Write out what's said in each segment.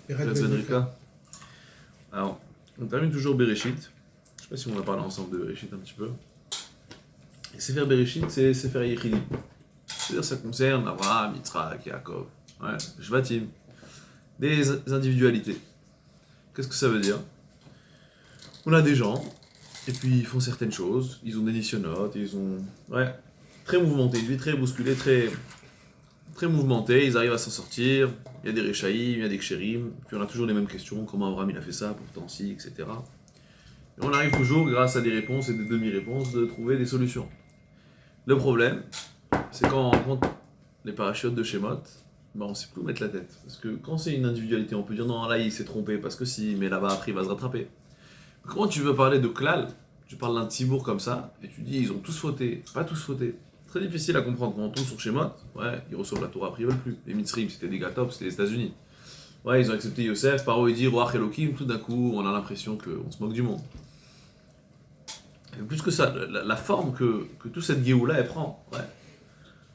Zedrika. Alors, on termine toujours Bereshit. Je sais pas si on va parler ensemble de Bereshit un petit peu. Et Sefer Bereshit, c'est Sefer Yechidim. C'est-à-dire ça concerne Abraham, Yitzhak, Yaakov, Shvatim, des individualités. Qu'est-ce que ça veut dire? On a des gens, et puis ils font certaines choses, ils ont des nisyonotes, ils ont... très mouvementé, une vie très bousculée, très mouvementée, ils arrivent à s'en sortir, il y a des Rechaïm, il y a des Kshérim, puis on a toujours les mêmes questions, comment Abraham il a fait ça, pourtant si, etc. Et on arrive toujours, grâce à des réponses et des demi-réponses, de trouver des solutions. Le problème, c'est quand on rencontre les parachutes de Shemot, on ne sait plus où mettre la tête. Parce que quand c'est une individualité, on peut dire non, là il s'est trompé parce que si, mais là-bas après il va se rattraper. Comment tu veux parler de Klal, tu parles d'un Tzibour comme ça, et tu dis ils ont tous fauté, pas tous fauté. Très difficile à comprendre quand on tombe sur Shemot, ils reçoivent la Torah, après ils veulent plus. Les Mitzrim, c'était des Gatop, c'était les États-Unis. Ils ont accepté Yosef, Paro il dit Roach Elohim, tout d'un coup on a l'impression qu'on se moque du monde. Et plus que ça, la forme que toute cette Géoula elle prend,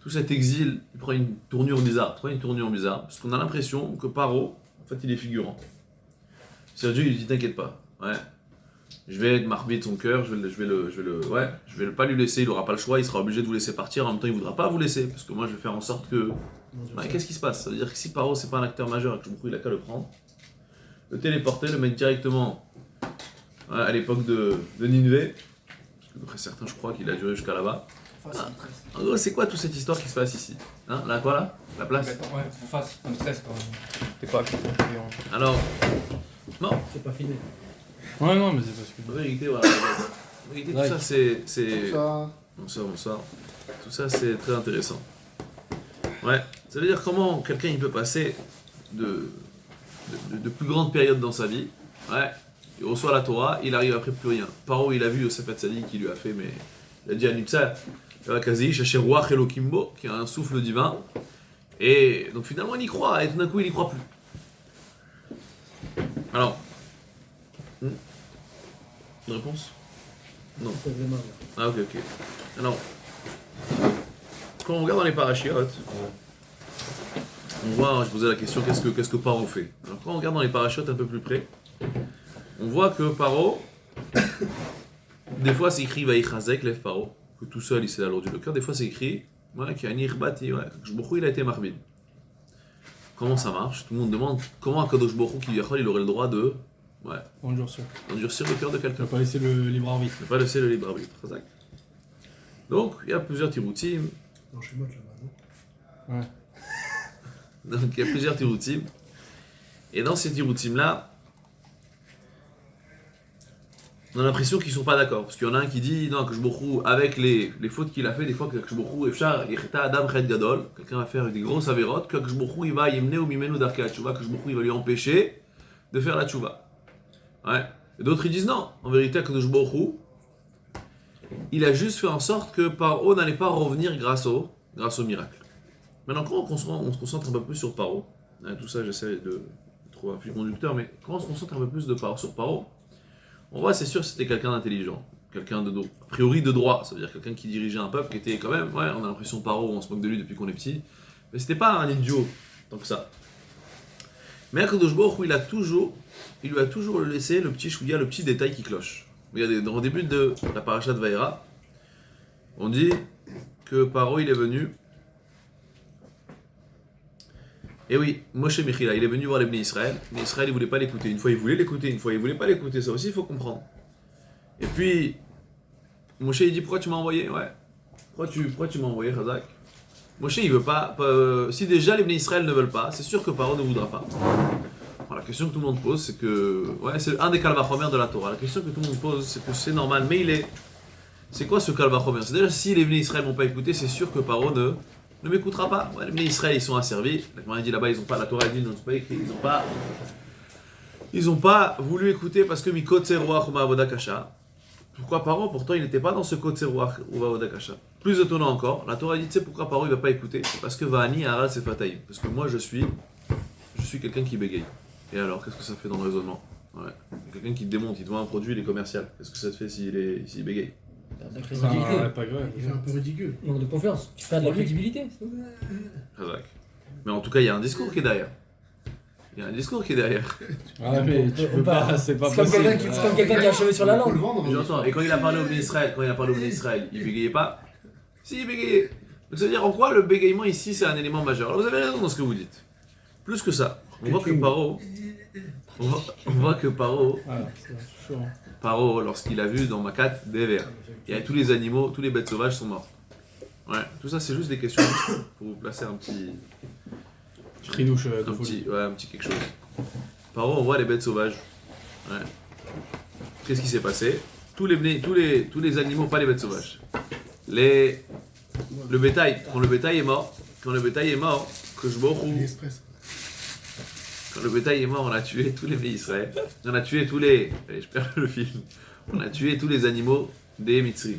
tout cet exil, il prend une tournure bizarre, parce qu'on a l'impression que Paro, en fait il est figurant. C'est-à-dire Dieu il dit t'inquiète pas, je vais être marmé de son cœur, je vais pas lui laisser, il aura pas le choix, il sera obligé de vous laisser partir, en même temps il voudra pas vous laisser, parce que moi je vais faire en sorte que... qu'est-ce qui se passe? Ça veut dire que si Paro c'est pas un acteur majeur et que il a qu'à le prendre, le téléporter, le mettre directement à l'époque de Nineveh, parce que d'après certains je crois qu'il a duré jusqu'à là-bas. En gros, c'est quoi toute cette histoire qui se passe ici? Là quoi là? La place? Ouais, en face, un stress quand même. T'es pas actif. Alors, non. C'est pas fini. Ouais, non, mais c'est parce que... En vérité, voilà. En vérité, tout ça, c'est... Bonsoir. Tout ça, c'est très intéressant. Ça veut dire comment quelqu'un il peut passer de plus grandes périodes dans sa vie. Il reçoit la Torah, il arrive après plus rien. Paro, il a vu Yosef Hatzadi qui lui a fait, mais il a dit à Nipsa, Roach Elokimbo, qui a un souffle divin. Et donc finalement, il y croit, et tout d'un coup, il n'y croit plus. Alors, une réponse? Non. Ah, ok. Alors, quand on regarde dans les parachiotes, on voit, je posais la question, qu'est-ce que Paro fait? Alors, quand on regarde dans les parachiotes un peu plus près, on voit que Paro, des fois c'est écrit Vaïchazek, lève Paro, que tout seul il s'est alourdi le cœur, des fois c'est écrit qu'il y a un Irbati, que Jbochou il a été marbin. Comment ça marche? Tout le monde demande comment Akadosh Baruch Hu il aurait le droit de endurcir le cœur de quelqu'un. Ne pas laisser le libre arbitre. Ne pas laisser le libre arbitre. Donc il y a plusieurs tiroutim. Non, je suis moche là-bas, non? Donc il y a plusieurs tiroutim. Et dans ces tiroutim là, on a l'impression qu'ils ne sont pas d'accord. Parce qu'il y en a un qui dit non, que Baruch Hu, avec les fautes qu'il a fait, des fois que Baruch Hu, quelqu'un va faire des grosses avérotes, que Baruch Hu, il va yemne ou mimenu darka la tchouva, que Baruch Hu, il va lui empêcher de faire la tchouva. Et d'autres ils disent non, en vérité, que Baruch Hu, il a juste fait en sorte que Paro n'allait pas revenir grâce au miracle. Maintenant, quand on se concentre un peu plus sur Paro, tout ça j'essaie de trouver un fil conducteur, mais quand on se concentre un peu plus sur Paro, on voit, c'est sûr que c'était quelqu'un d'intelligent, quelqu'un a priori de droit, ça veut dire quelqu'un qui dirigeait un peuple qui était quand même, on a l'impression Paro, on se moque de lui depuis qu'on est petit, mais c'était pas un idiot tant que ça. Mais Akadosh Baruch Hu, il lui a toujours laissé le petit détail qui cloche. Regardez, dans le début de la paracha de Vaïra, on dit que Paro il est venu. Et oui, Moshe Mechila, il est venu voir les Bnei Israël. Mais Israël, il voulait pas l'écouter. Une fois, il voulait l'écouter. Une fois, il voulait pas l'écouter. Ça aussi, il faut comprendre. Et puis, Moshe, il dit, pourquoi tu m'as envoyé? Pourquoi tu m'as envoyé, Chazak? Moshe, il veut pas. Si déjà les Bnei Israël ne veulent pas, c'est sûr que Paro ne voudra pas. La question que tout le monde pose, c'est que... c'est un des Kalvachomer de la Torah. La question que tout le monde pose, c'est que c'est normal. Mais c'est quoi ce Kalvachomer? C'est déjà, si les Bnei Israël ne vont pas écouter, c'est sûr que Paro ne m'écoutera pas. Les Bnei Israël, ils sont asservis. La Gemara dit là-bas, ils ont pas, la Torah dit, ils n'ont pas écrit, ils ont pas voulu écouter parce que Mikot Zeruach Uma Avoda Kasha. Pourquoi Paro? Pourtant, il n'était pas dans ce Kot Zeruach Uma Avoda Kasha. Plus étonnant encore, la Torah dit, tu sais pourquoi Paro il va pas écouter? C'est parce que Va'ani Aral Sefataim. Parce que moi, je suis quelqu'un qui bégaye. Et alors, qu'est-ce que ça fait dans le raisonnement? Quelqu'un qui te démonte, il te vend un produit, il est commercial. Qu'est-ce que ça te fait s'il bégaye? De la crédibilité. Pas grave. Il fait un peu ridicule. Manque de confiance. Tu perds de la crédibilité. Mais en tout cas, il y a un discours qui est derrière. Il y a un discours qui est derrière. Ah, mais tu peux pas, c'est pas C'est comme possible. quelqu'un qui a un cheveu sur la Faut le langue. vendre. J'entends. Et quand il a parlé au Bnei Israël, il bégayait pas. Si, il bégayait. Donc ça veut dire en quoi le bégayement ici c'est un élément majeur. Alors vous avez raison dans ce que vous dites. Plus que ça, on voit que Paro, Voilà, c'est chaud. Paro, lorsqu'il a vu dans Makat des vers, il y a tous les animaux, tous les bêtes sauvages sont morts. Ouais, tout ça c'est juste des questions pour vous placer un petit Trinouche de folie. un petit quelque chose. Paro, on voit les bêtes sauvages. Ouais. Qu'est-ce qui s'est passé? Tous les animaux, pas les bêtes sauvages. Le bétail, quand le bétail est mort, que je L'Express. Quand le bétail est mort, on a tué tous les Israël. On a tué tous les. Allez, je perds le film. On a tué tous les animaux des Mitzrim.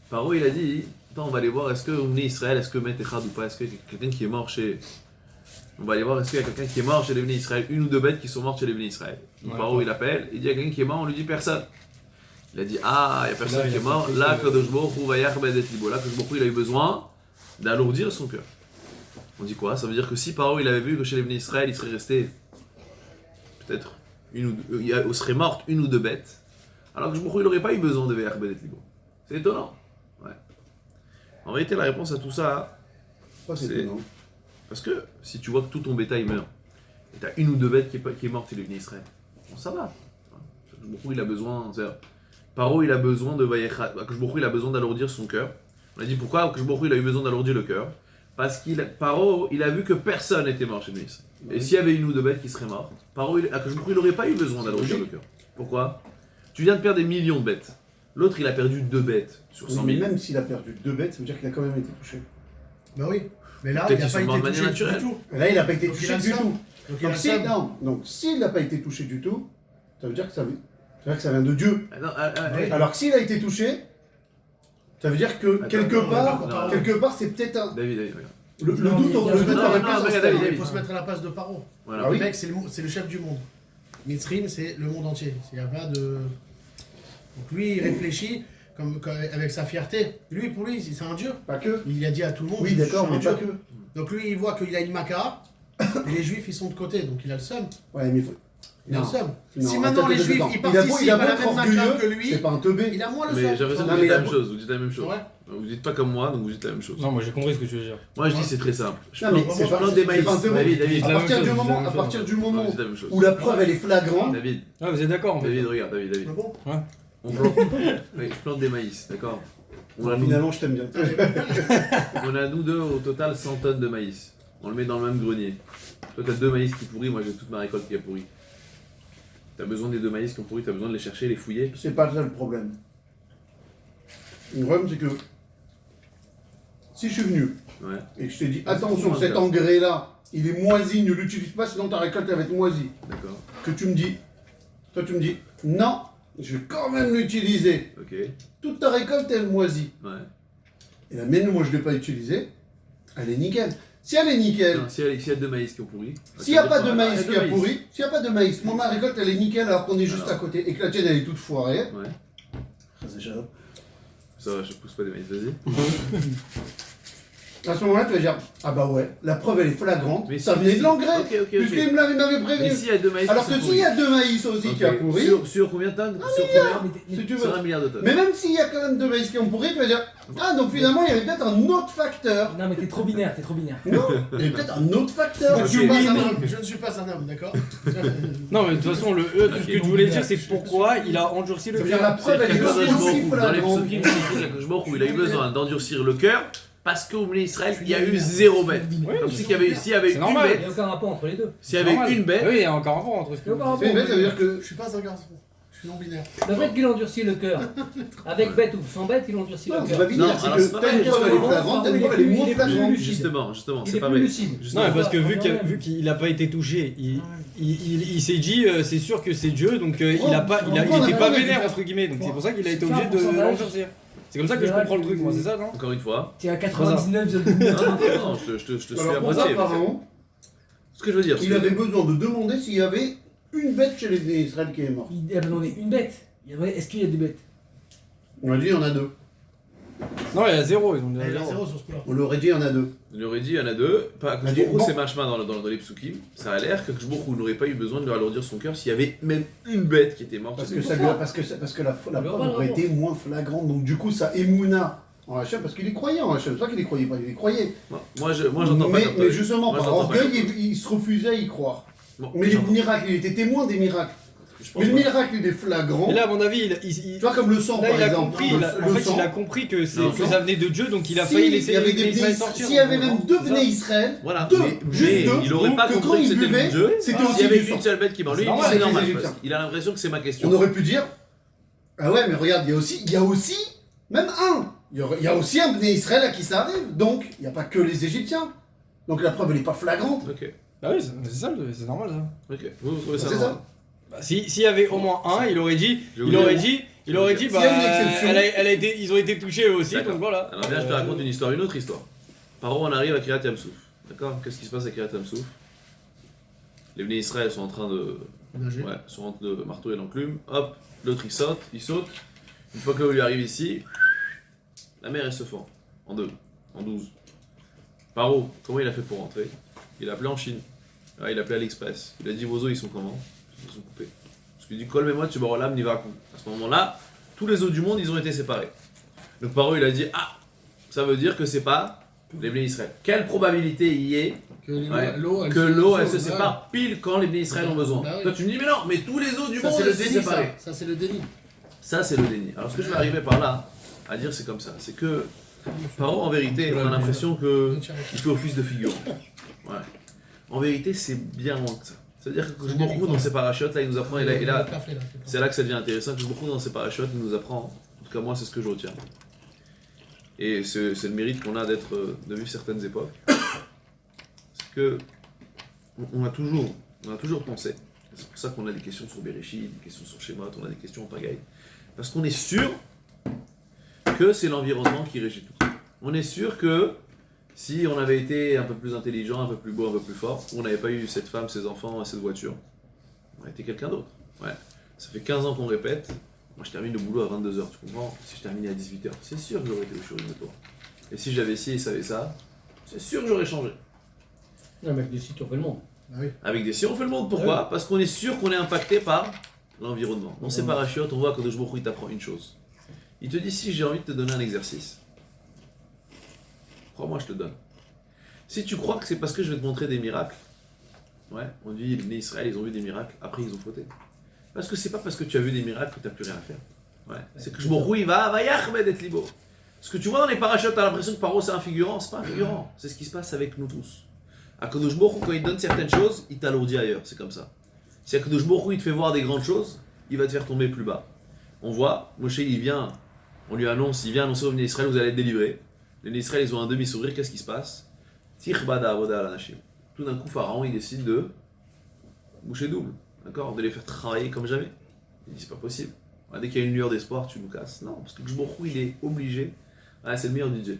Paro, il a dit attends, on va aller voir, est-ce que Omni Israël, est-ce que Met Echad ou pas? Est-ce qu'il y a quelqu'un qui est mort chez. On va aller voir, est-ce qu'il y a quelqu'un qui est mort chez les Bnei Israël? Une ou deux bêtes qui sont mortes chez les Bnei Israël. Donc Ouais, Paro, ouais. il appelle, il dit il y a quelqu'un qui est mort, on lui dit personne. Il a dit ah, il n'y a personne Là, qui il est a mort. compris Là, que- Kadosh Baruch Hu vayachbed et libo. Là, Kadosh Baruch Hu, il a eu besoin d'alourdir son cœur. On dit quoi? Ça veut dire que si Paro il avait vu que chez les Bnei Israël, il serait resté peut-être il serait morte une ou deux bêtes, alors que il n'aurait pas eu besoin de vayachbed et libo. C'est étonnant. Ouais. En réalité, la réponse à tout ça, Pourquoi c'est C'est- étonnant? parce que si tu vois que tout ton bétail meurt, et t'as une ou deux bêtes qui est morte chez les Bnei Israël, bon, ça va. Akash il a besoin, Paro il a besoin de Vayechat, Akash il a besoin d'alourdir son cœur. On a dit pourquoi Akash il a eu besoin d'alourdir le cœur? Parce qu'il Paro il a vu que personne n'était mort chez les Bnei Israël. Et s'il y avait une ou deux bêtes qui seraient mortes, Paro Akash il n'aurait pas eu besoin d'alourdir le cœur. Pourquoi? Tu viens de perdre des millions de bêtes. L'autre il a perdu 2 bêtes sur 100 Mais 000. même s'il a perdu 2 bêtes, ça veut dire qu'il a quand même été touché. Bah oui. Mais là, Peut-être il n'a qu'ils pas sont morts de été manière touché du naturelle. tout. Et là, il n'a pas été Donc, il touché a du ça. tout. Donc il a Donc, ça. donc s'il n'a pas été touché du tout, ça veut dire que ça vient de Dieu. Ah non, Oui. Alors que s'il a été touché, ça veut dire que Attends, quelque non, part, non. c'est peut-être un. David, regarde. Le Non, doute mais aurait il y a- pu non, s'installer. David. Il faut se mettre à la place de Paro. Voilà. Ah oui. Le mec, c'est le chef du monde. Mitzrim, c'est le monde entier. Il n'y a pas de. Donc lui, il réfléchit avec sa fierté. Lui, pour lui, c'est un dieu. Pas que. Il a dit à tout le monde. Oui, je d'accord, suis un mais pas dieu. que. Donc lui, il voit qu'il a une maca. Et les juifs, ils sont de côté. Donc il a le seum. Ouais, mais il faut. Il a le Non. seum. Non, Si maintenant attends, les attends, juifs, attends. ils Il a participent à beau la être même maca que orgueilleux, lui, c'est pas un teubé. il a moins le Mais seum. j'ai l'impression que Non, vous mais dites la il a- même chose, vous dites la même chose. Ouais. Vous dites pas comme moi, donc vous dites la même chose. Non, moi j'ai compris ce que tu veux dire. Moi je dis c'est très simple. Je Non, mais plante- c'est je pas- plante des c'est maïs. pas un teubé. David, David, À la partir même du chose, moment, la même à partir chose. du moment Non, c'est la même chose. où la preuve elle est flagrante, David, Ah, vous êtes d'accord en fait. David, regarde, David. Ah bon On plante, oui, je plante des maïs, d'accord. On a, nous, finalement je t'aime bien. on a nous deux au total 100 tonnes de maïs. On le met dans le même grenier. Toi t'as 2 maïs qui pourrit, moi j'ai toute ma récolte qui a pourri. T'as besoin des 2 maïs qui ont pourri, t'as besoin de les chercher, les fouiller. C'est pas ça le problème. Le problème c'est que si je suis venu Ouais. et que je t'ai dit attention, comment cet faire engrais là, il est moisi, ne l'utilise pas sinon ta récolte elle va être moisie. D'accord. Que tu me dis, toi tu me dis non, je vais quand même l'utiliser. Ok. Toute ta récolte elle moisit. Ouais. Et la mienne, moi je ne l'ai pas utilisée, elle est nickel. Si elle est nickel, Non, s'il y a 2 maïs qui ont pourri. s'il n'y a pas de Ah, maïs il y a qui deux a pourri, s'il n'y a pas de maïs, moi ma récolte elle est nickel alors qu'on est juste Alors. à côté et que la tienne elle est toute foirée. Ouais. C'est jaloux. Ça va, je pousse pas des maïs, vas-y. À ce moment-là, tu vas dire ah bah ouais, la preuve elle est flagrante, Mais ça si- venait si- de l'engrais, Ok, ok, puisqu'il ok. m'avait Mais prévenu. s'il y a 2 maïs Alors qui que sont s'il pourris. y a de maïs aussi qui a Ok. pourri, Sur combien de tonnes? Sur combien? si tu veux. Sur 1 milliard de tonnes. Mais même s'il y a quand même de maïs qui ont pourri, tu vas dire ah donc finalement il y avait peut-être un autre facteur. Non, mais t'es trop binaire, t'es trop binaire. Non, il y avait peut-être un autre facteur. Je Ok. ne suis pas Oui, un mais- homme. Je ne suis pas un homme, d'accord Non, mais de toute façon, tout ce que tu voulais dire, c'est pourquoi il a endurci le Ça veut dire cœur. la preuve elle est Dans les aussi psukim, flagrante. c'est écrit qu'Akadosh Baruch Hu, il a eu besoin d'endurcir le cœur parce qu'au milieu d'Israël, il y a eu 0 bête. Comme s'il y avait s'il y avait C'est une normal. Il bête, n'y a aucun rapport entre les deux. s'il y avait une bête, Oui, il y a encore un rapport entre ce que Il y a aucun rapport. C'est une bête, ça veut dire Je que. ne suis pas un garçon. Je suis non-binaire. Le fait qu'il endurcit le cœur, avec bête ou sans bête, il endurcit Non, le c'est cœur. pas binaire, Non, c'est alors que c'est pas t'as une vrai, preuve elle est justement. flagrante, t'as une preuve elle est Il est moins plus flagrante. lucide. justement, Il c'est est pas plus vrai. lucide. Non, Justement. mais parce que Quand même. vu qu'il n'a pas été touché, il s'est dit c'est sûr que c'est Dieu, donc il Oh, était pas on a- vénère entre guillemets, donc c'est pour ça qu'il a été obligé de l'endurcir. C'est comme ça que je comprends le truc, moi, c'est ça, non? Encore une fois. T'es à Non, 99,9. non, je te suis Alors à pour ça, moitié. Pharaon, Ce que je veux dire, il avait besoin de demander s'il y avait une bête chez les Israël qui est morte. Il a demandé une bête. Est-ce qu'il y a des bêtes? On a dit il y en a 2. Non, il y a 0, ils ont dit Il y a 0. 0 sur ce coup-là. On l'aurait dit, il y en a deux. Il aurait dit, il y en a deux. Pas Il a dit, Kajbourou, bon. c'est machma dans les psukim. Ça a l'air que Kajbourou n'aurait pas eu besoin de lui alourdir son cœur s'il y avait même une bête qui était morte. Parce C'est que, pour ça ça. lui a- parce que la preuve aurait été moins flagrante. Donc du coup, ça émouna en Hachem, parce qu'il y croyait en Hachem. C'est pas qu'il y croyait pas, il y croyait. Moi, j'entends pas comme Mais toi. justement, Moi, par j'entends pas orgueil, comme il se refusait à y croire. Bon, Mais les j'entends. miracles, il était témoin des miracles. Je pense Mais le pas. miracle, il est flagrant. Et là, à mon avis, Tu vois, comme le sang, là, par il a exemple. compris, Le- en le fait, sang. il a compris que, Non, que non. ça venait de Dieu, donc il a Si, failli laisser il y avait les des Israël bnei- sortir. S'il y avait donc, même non, deux c'est ça. bnei Israël, Voilà, deux, mais juste deux, il aurait pas que quand compris que il c'était buvait, mon Dieu. c'était S'il aussi y avait du sang. une seule bête qui meurt, lui, C'est il dit normal, c'est les normal. Égyptiens. Parce qu'il a l'impression que c'est ma question. On aurait pu dire, ah ouais, mais regarde, il y a aussi, même un. Il y a aussi un bnei Israël à qui ça arrive. Donc, il n'y a pas que les Égyptiens. Donc la preuve, elle n'est pas flagrante. Ok, Bah oui, c'est ça, c'est normal ça. ok. Vous trouvez ça C'est normal? ça. Bah, s'il y avait au moins un, il aurait dit, Je vais vous dire. bah, S'il y a une exception. ils ont été touchés eux aussi, D'accord. donc voilà. Alors viens, je te raconte une histoire, une autre histoire. Par où on arrive à Kiryat Yamsouf. D'accord? Qu'est-ce qui se passe à Kiryat Yamsouf? Les Bnei Israël sont en train de... Nager. Ouais, sont en train de marteler l'enclume. Hop, l'autre il saute. Une fois que l'eau lui arrive ici, la mer elle se fend. En deux, en 12. Paro, comment il a fait pour rentrer? Il a appelé en Chine. Ouais, il a appelé AliExpress. Il a dit vos os ils sont comment? Ils sont coupés. Parce qu'il dit Kol moi tu barolam ni vaku. À ce moment-là, tous les os du monde ils ont été séparés. Donc Paro il a dit ah, ça veut dire que c'est pas les Bnei Israël. Quelle probabilité il y est Que Ouais. l'eau, elle se sépare pile quand les Bnei Israël ont besoin? Bah oui. Toi tu me dis mais non, mais tous les os du Ça, monde c'est le sont déni, ça. séparés. Ça, c'est le déni. Ça, c'est le déni. Alors, ce que je vais arriver par là à dire, c'est comme ça. C'est que, Paro, en vérité, on a l'impression qu'il fait office de figurant. Ouais. En vérité, c'est bien loin que ça. C'est-à-dire que beaucoup dans ses parachutes, là, il nous apprend, et là, c'est là que ça devient intéressant, que beaucoup dans ses parachutes, il nous apprend, en tout cas moi, c'est ce que je retiens. Et c'est le mérite qu'on a de vivre certaines époques. C'est que, on a toujours pensé, c'est pour ça qu'on a des questions sur Bereshit, des questions sur Shemot, on a des questions en pagaille. Parce qu'on est sûr que c'est l'environnement qui régit tout. On est sûr que si on avait été un peu plus intelligent, un peu plus beau, un peu plus fort, on n'avait pas eu cette femme, ces enfants, cette voiture, on aurait été quelqu'un d'autre. Ouais. Ça fait 15 ans qu'on répète. Moi je termine le boulot à 22h, tu comprends? Si je terminais à 18h, c'est sûr que j'aurais été au showroom de toi. Et si j'avais ci et savais ça, c'est sûr que j'aurais changé. Non, mais avec des sites, on fait le monde. Ah oui. Avec des si on fait le monde, pourquoi? Parce qu'on est sûr qu'on est impacté par l'environnement. Dans ces parachutes, on voit que Kadosh Baruch Hu, il t'apprend une chose. Il te dit si j'ai envie de te donner un exercice, crois-moi, je te donne. Si tu crois que c'est parce que je vais te montrer des miracles, ouais, on dit les Bnei Israël, ils ont vu des miracles, après ils ont fauté. Parce que c'est pas parce que tu as vu des miracles que tu n'as plus rien à faire. Ouais. C'est que Baruch Hu, il va yachmed et libo. Ce que tu vois dans les parachutes, tu as l'impression que Paro c'est un figurant, c'est pas un figurant. C'est ce qui se passe avec nous tous. Akadosh Baruch Hu, quand il donne certaines choses, il t'alourdit ailleurs, c'est comme ça. Si Akadosh Baruch Hu, il te fait voir des grandes choses, il va te faire tomber plus bas. On voit, Moshe il vient, on lui annonce, il vient annoncer aux Bnei Israël, vous allez être délivrés. Les Bnei Israël, ils ont un demi-sourire, qu'est-ce qui se passe? Tirbada avoda al anashim. Tout d'un coup, Pharaon, il décide de boucher double, d'accord? De les faire travailler comme jamais. Il dit, c'est pas possible. Ouais, dès qu'il y a une lueur d'espoir, tu nous casses. Non, parce que Baruch Hu, il est obligé. Ouais, c'est le meilleur DJ.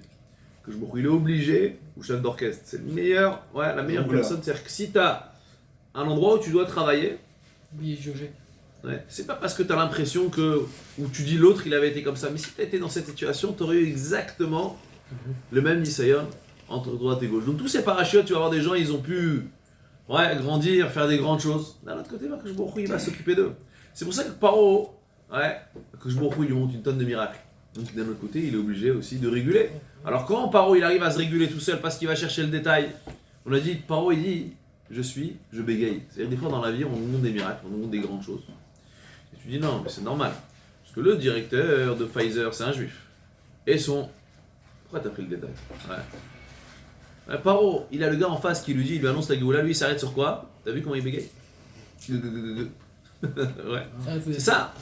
Baruch Hu, il est obligé, ou chef d'orchestre, c'est le meilleur, ouais, la meilleure Voilà. personne. C'est-à-dire que si tu as un endroit où tu dois travailler, Billet jaugé. ouais, c'est pas parce que tu as l'impression que, ou tu dis l'autre, il avait été comme ça, mais si tu été dans cette situation, tu aurais eu exactement le même Nisayon entre droite et gauche. Donc tous ces parachutes, tu vas voir des gens, ils ont pu grandir, faire des grandes choses. D'un autre côté, Baruch Hu, il va s'occuper d'eux. C'est pour ça que Paro, Baruch Hu, il lui montre une tonne de miracles. Donc d'un autre côté, il est obligé aussi de réguler. Alors quand Paro, il arrive à se réguler tout seul parce qu'il va chercher le détail, on a dit, Paro, il dit, je bégaye. C'est-à-dire des fois dans la vie, on nous montre des miracles, on nous montre des grandes choses. Et tu dis non, mais c'est normal. Parce que le directeur de Pfizer, c'est un juif. Et son... Pourquoi t'as pris le détail? Paro, il a le gars en face qui lui dit, il lui annonce la Géoula, lui il s'arrête sur quoi? T'as vu comment il bégaye? Ouais. C'est ça.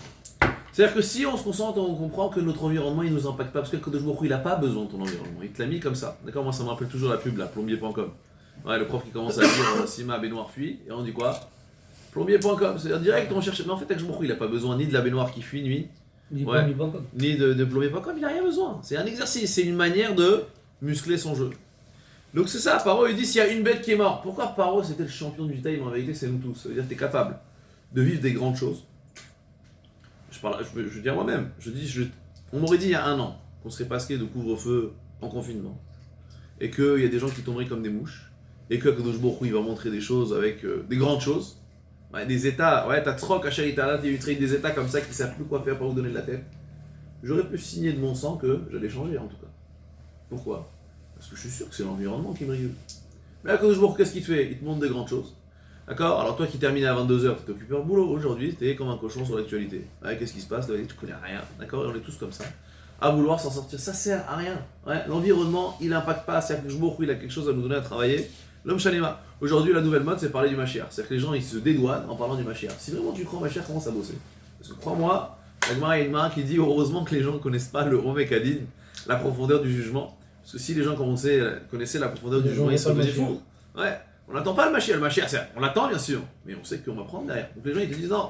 C'est-à-dire que si on se concentre, on comprend que notre environnement il nous impacte pas. Parce que Kadosh Baruch Hu, il a pas besoin de ton environnement. Il te l'a mis comme ça. D'accord? Moi ça me rappelle toujours la pub là, plombier.com. Ouais, le prof qui commence à dire Sima baignoire fuit. Et on dit quoi? Plombier.com. C'est-à-dire direct on cherche. Mais en fait, Kadosh Baruch Hu, il a pas besoin ni de la baignoire qui fuit nuit, Ouais. ni de plombier.com. Il a rien besoin. C'est un exercice. C'est une manière de muscler son jeu. Donc c'est ça. Paro il dit s'il y a une bête qui est morte. Pourquoi Paro c'était le champion du time? En vérité, c'est nous tous. Ça veut dire que tu es capable de vivre des grandes choses. Je veux dire moi-même, on m'aurait dit il y a un an, qu'on serait passé de couvre-feu en confinement, et qu'il y a des gens qui tomberaient comme des mouches, et que Kadosh Baruch Hu, il va montrer des choses avec des grandes choses, ouais, des états, ouais, t'as Tzrok, Asher Itala, des états comme ça qui ne savent plus quoi faire pour vous donner de la tête, j'aurais pu signer de mon sang que j'allais changer en tout cas. Pourquoi? Parce que je suis sûr que c'est l'environnement qui me régule. Mais là, Kadosh Baruch Hu, qu'est-ce qu'il te fait? Il te montre des grandes choses. D'accord? Alors toi qui terminais à 22h, tu t'es occupé au boulot. Aujourd'hui, t'es comme un cochon sur l'actualité. Ouais, qu'est-ce qui se passe? Tu connais rien. D'accord? Et on est tous comme ça. À vouloir s'en sortir. Ça sert à rien. Ouais, l'environnement, il n'impacte pas. C'est-à-dire que Jbourou, il a quelque chose à nous donner à travailler. L'homme Shalema. Aujourd'hui, la nouvelle mode, c'est parler du Mashiach. C'est-à-dire que les gens, ils se dédouanent en parlant du Mashiach. Si vraiment tu crois au Mashiach, commence à bosser. Parce que crois-moi, il y a une main qui dit heureusement que les gens ne connaissent pas le Omek Adin, la profondeur du jugement. Parce que si les gens connaissaient la profondeur du jugement, ils seraient devenus fous. Ouais. On n'attend pas le Mashiach, on l'attend bien sûr, mais on sait qu'on va prendre derrière. Donc les gens ils te disent non,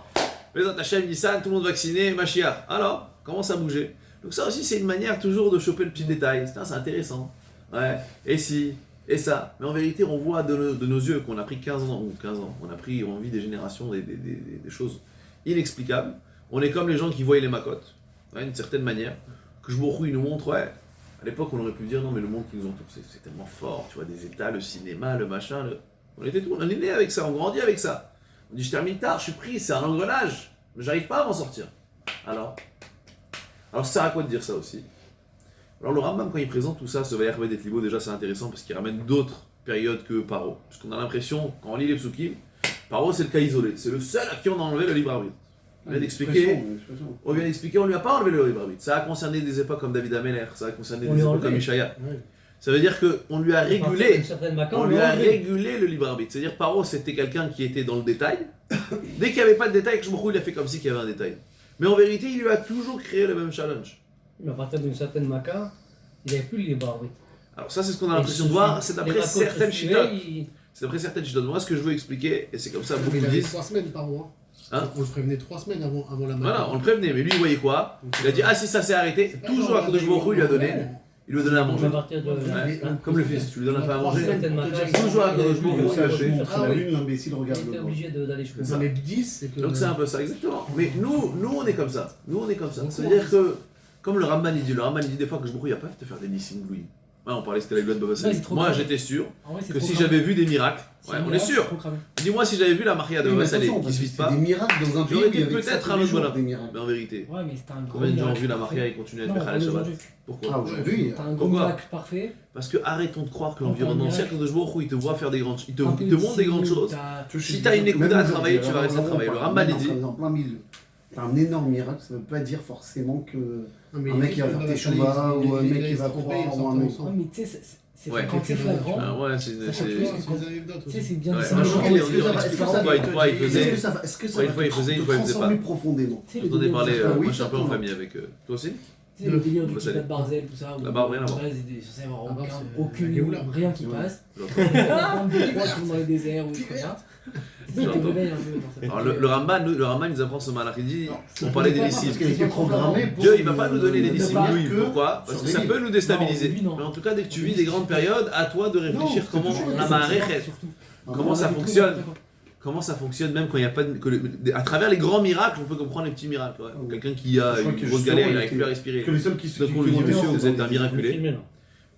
les autres Hachem, Nissan, tout le monde vacciné, Mashiach. Alors, commence à bouger. Donc ça aussi c'est une manière toujours de choper le petit détail, c'est intéressant. Ouais, et si, et ça. Mais en vérité on voit de nos yeux qu'on a pris 15 ans, on vit des générations, des choses inexplicables. On est comme les gens qui voyaient les macotes, ouais, d'une certaine manière, que je il nous montre, ouais. À l'époque, on aurait pu dire non, mais le monde qui nous entoure, c'est tellement fort, tu vois, des états, le cinéma, le machin. On est né avec ça, on grandit avec ça. On dit je termine tard, je suis pris, c'est un engrenage, mais j'arrive pas à m'en sortir. Alors ça sert à quoi de dire ça aussi? Alors le Rambam, quand il présente tout ça, ce Vayer Ved et Libo, déjà c'est intéressant parce qu'il ramène d'autres périodes que Paro. Parce qu'on a l'impression, quand on lit les psukim, Paro c'est le cas isolé, c'est le seul à qui on a enlevé le libre arbitre. On vient d'expliquer, on lui a pas enlevé le libre arbitre. Ça a concerné des époques comme David Ameler, ça a concerné des époques comme Ishaïa. Ouais. Ça veut dire qu'on lui a régulé, le libre arbitre. C'est-à-dire Paro c'était quelqu'un qui était dans le détail. Dès qu'il n'y avait pas de détail, Kshmochou il a fait comme si qu'il y avait un détail. Mais en vérité, il lui a toujours créé le même challenge. Mais à partir d'une certaine maca, il n'avait plus le libre arbitre. Alors ça c'est ce qu'on a l'impression de voir, c'est d'après certaines chitotes. C'est d'après certaines chitotes. Moi ce que je veux expliquer, et c'est comme ça beaucoup Il avait disent... 3 semaines par mois. Hein? On le prévenait 3 semaines avant la maladie. Voilà, on le prévenait, mais lui il voyait quoi? Il a dit ah si ça s'est arrêté, toujours à Kadosh Baruch Hu il lui a donné. Il lui a donné à manger. À partir de Ouais, comme le fils, tu lui donnes un peu à manger. Toujours Toujours à Kadosh Baruch Hu. La lune, l'imbécile regarde Il était le blanc. obligé d'aller jouer. Non, mais 10, c'est que. Donc c'est un peu ça, exactement. Mais nous on est comme ça. C'est-à-dire que, comme le Ramban il dit des fois que je me il n'y a pas de faire des nissim Louis. Ouais, on parlait, c'était la gloire de Baba Ouais, Sali. c'est trop Moi cramé. j'étais sûr En vrai, c'est que trop si cramé. j'avais vu des miracles, ouais, on est sûr. Dis-moi si j'avais vu la Maria de Baba Sali qui se vide pas. Des miracles dans un pays J'aurais où il y dit avait ça peut-être tous un les autre jours, bonhomme. des miracles. Mais en vérité, Ouais, mais c'était un gros combien de gens ont miracle vu la parfait. Maria et continuent à Non, être Bechal Shabbat? aujourd'hui. Pourquoi? Ah, aujourd'hui, T'as un gros Pourquoi? miracle parfait. Parce que arrêtons de croire que l'environnement, miracle. cercle de Baruch Hu, il te voit faire des grandes choses, il te Un peu montre des grandes de choses. t'as- Si t'as une écoute à travailler, tu vas rester à travailler. Le Rambam il dit. Par exemple, un énorme miracle, ça ne veut pas dire forcément que un mec qui va faire des chouva ou un mec qui va croire ou un mec. Ouais, mais tu sais, c'est Ouais. quand c'est flagrant. Ah ouais, Ça, c'est. c'est- Des anecdotes Tu sais, aussi. c'est bien Ouais, dissimulé. un jour, Est-ce que ça va- explique est-ce que ça pourquoi va- une fois il faisait. Est-ce que ça Une va fois, il faisait, te une fois, il faisait transformer pas. profondément? Tu sais, le J'en ai délire parlé, du- oui, moi je suis un peu en exactement. famille avec toi aussi. Tu sais, le délire du Bah, ça Kitat l'est. Barzel, tout ça. La barre, rien à voir. Ouais, c'est censé avoir La barre, aucun- c'est aucune. la Géoula. Rien qui Ouais. passe. J'entends. On dit quoi, tout dans les déserts ou des trucs comme ça. Tu sais, tu te réveilles un peu dans cette Alors le Ramban, il nous apprend ce malach, il dit, on parlait des Parce disciples. qu'il a été programmé pour. Dieu, il va pas nous donner les ne disciples pas Louis. que Pourquoi? Parce que ça surveiller. peut nous déstabiliser. Non, lui, non. Mais en tout cas, dès que tu vis des grandes périodes, à toi de réfléchir Non, comment c'est toujours la maréchet, comment ça fonctionne. Comment ça fonctionne même quand il n'y a pas de... À travers les grands miracles, on peut comprendre les petits miracles. Ouais. Ouais. Quelqu'un qui a Je crois une que grosse justement, galère, il il n'arrive était- plus à respirer. Que les seuls qui Donc on lui dit, ont monsieur, été vous êtes un dans- miraculé.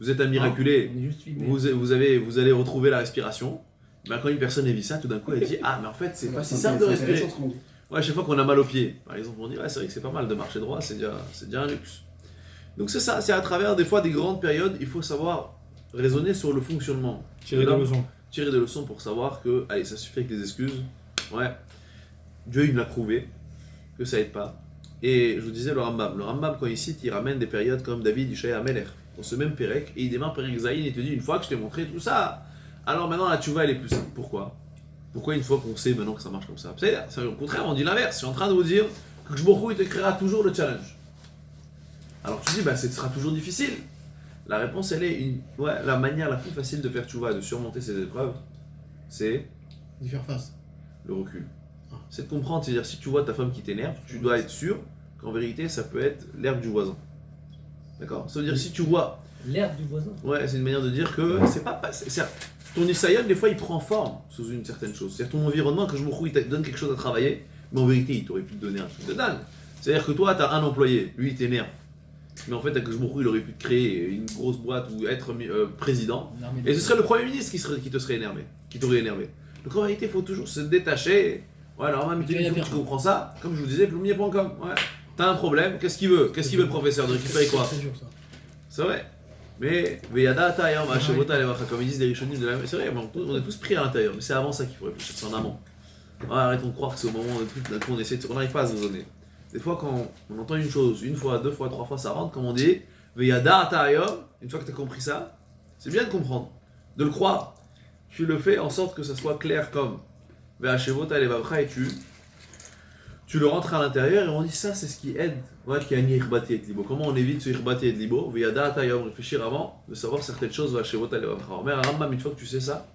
Vous êtes un miraculé. On est juste filmé. Vous allez retrouver la respiration. Ben, quand une personne vit ça, tout d'un coup, elle dit ah mais en fait c'est pas si simple de respirer. intéressant ce qu'on dit. Ouais, chaque fois qu'on a mal aux pieds, par exemple, on dit ouais c'est vrai que c'est pas mal de marcher droit, c'est déjà un luxe. Donc c'est ça, c'est à travers des fois des grandes périodes, il faut savoir raisonner sur le fonctionnement. Tirer des leçons. Tirer des leçons pour savoir que allez ça suffit avec des excuses. Ouais, Dieu il me l'a prouvé que ça aide pas. Et je vous disais le Rambam quand il cite, il ramène des périodes comme David, Ishaï, Ameler, dans ce même Pérec, et il démarre Pérec Zayin, il te dit une fois que je t'ai montré tout ça, alors maintenant la tchouva elle est plus simple. Pourquoi? Pourquoi une fois qu'on sait maintenant que ça marche comme ça? C'est au contraire, on dit l'inverse, je suis en train de vous dire que Jbourou il te créera toujours le challenge. Alors tu dis, bah ce sera toujours difficile. La réponse elle est, la manière la plus facile de faire tchouva, de surmonter ces épreuves, c'est D'y faire face. le recul. C'est de comprendre, c'est-à-dire si tu vois ta femme qui t'énerve, tu dois être sûr qu'en vérité ça peut être l'herbe du voisin. D'accord? Ça veut dire si tu vois, L'herbe du voisin. ouais, c'est une manière de dire que c'est pas. Ton Isaïon, des fois il prend forme sous une certaine chose. C'est-à-dire ton environnement, que je me trouve, il te donne quelque chose à travailler, mais en vérité il t'aurait pu te donner un truc de dingue. C'est-à-dire que toi, tu as un employé, lui il t'énerve. Mais en fait, Akadosh il aurait pu te créer une grosse boîte ou être président. Une armée Et ce de- serait le Premier ministre qui te serait énervé, qui t'aurait énervé. Donc en réalité, il faut toujours se détacher. Ouais, alors même, Il y a une fois que pire. tu comprends ça, comme je vous disais, plumier.com. Ouais. T'as un problème, qu'est-ce qu'il veut? Qu'est-ce qu'il veut le professeur? De récupérer quoi? C'est dur ça. C'est vrai. Mais Veyada Atayam, comme ils disent les Rishonim de la c'est vrai, on est tous pris à l'intérieur, mais c'est avant ça qu'il faut réfléchir, c'est en amont. Ouais, arrêtons de croire que c'est au moment où on essaie on n'arrive pas à se raisonner. Des fois, quand on entend une chose, une fois, deux fois, trois fois, ça rentre, comme on dit, Veyada Atayam, une fois que tu as compris ça, c'est bien de comprendre, de le croire. Tu le fais en sorte que ça soit clair comme Veyashevota Levavcha et tu le rentres à l'intérieur et on dit ça, c'est ce qui aide. Ouais, qui a ni irbati et libo. Comment on évite ce irbati et libo? Veyada atayom, réfléchir avant de savoir certaines choses. Va chez Vota mais un Rambam, une fois que tu sais ça,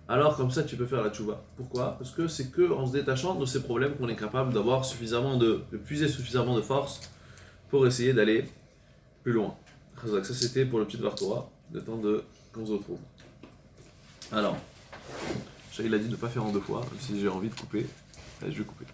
alors comme ça tu peux faire la tchouva. Pourquoi? Parce que c'est que en se détachant de ces problèmes qu'on est capable d'avoir suffisamment de puiser suffisamment de force pour essayer d'aller plus loin. Ça c'était pour le petit Vartora, le temps de qu'on se retrouve. Alors, il a dit de ne pas faire en deux fois, même si j'ai envie de couper. Allez, je vais couper.